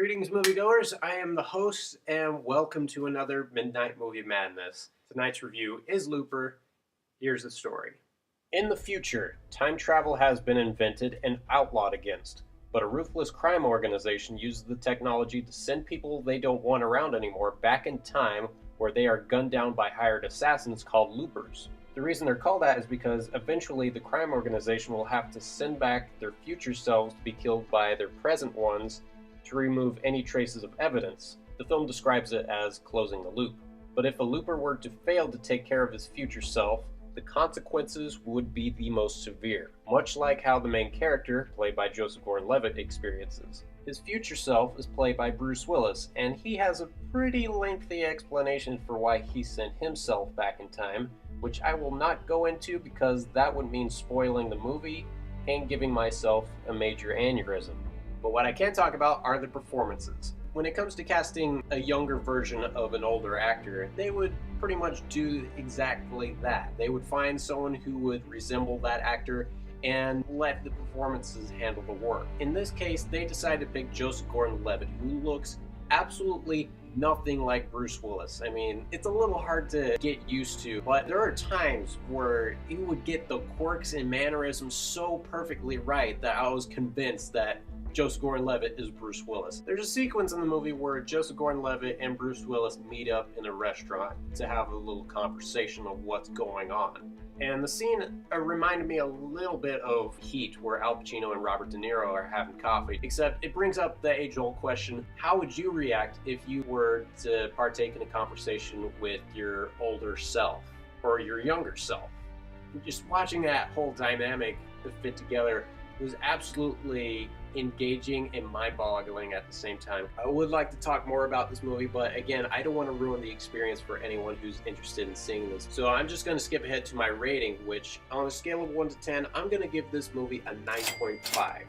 Greetings, moviegoers. I am the host, and welcome to another Midnight Movie Madness. Tonight's review is Looper. Here's the story. In the future, time travel has been invented and outlawed against, but a ruthless crime organization uses the technology to send people they don't want around anymore back in time where they are gunned down by hired assassins called Loopers. The reason they're called that is because eventually the crime organization will have to send back their future selves to be killed by their present ones to remove any traces of evidence. The film describes it as closing the loop. But if a Looper were to fail to take care of his future self, the consequences would be the most severe, much like how the main character, played by Joseph Gordon-Levitt, experiences. His future self is played by Bruce Willis, and he has a pretty lengthy explanation for why he sent himself back in time, which I will not go into because that would mean spoiling the movie and giving myself a major aneurysm. But what I can talk about are the performances. When it comes to casting a younger version of an older actor, they would pretty much do exactly that. They would find someone who would resemble that actor and let the performances handle the work. In this case, they decided to pick Joseph Gordon-Levitt, who looks absolutely nothing like Bruce Willis. I mean, it's a little hard to get used to, but there are times where he would get the quirks and mannerisms so perfectly right that I was convinced that Joseph Gordon-Levitt is Bruce Willis. There's a sequence in the movie where Joseph Gordon-Levitt and Bruce Willis meet up in a restaurant to have a little conversation of what's going on. And the scene reminded me a little bit of Heat, where Al Pacino and Robert De Niro are having coffee, except it brings up the age-old question, how would you react if you were to partake in a conversation with your older self or your younger self? Just watching that whole dynamic fit together was absolutely engaging and mind-boggling at the same time. I would like to talk more about this movie, but again, I don't want to ruin the experience for anyone who's interested in seeing this. So I'm just going to skip ahead to my rating, which on a scale of 1 to 10, I'm going to give this movie a 9.5.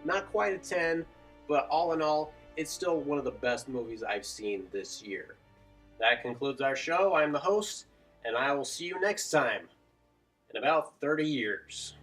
Not quite a 10, but all in all, it's still one of the best movies I've seen this year. That concludes our show. I'm the host, and I will see you next time in about 30 years.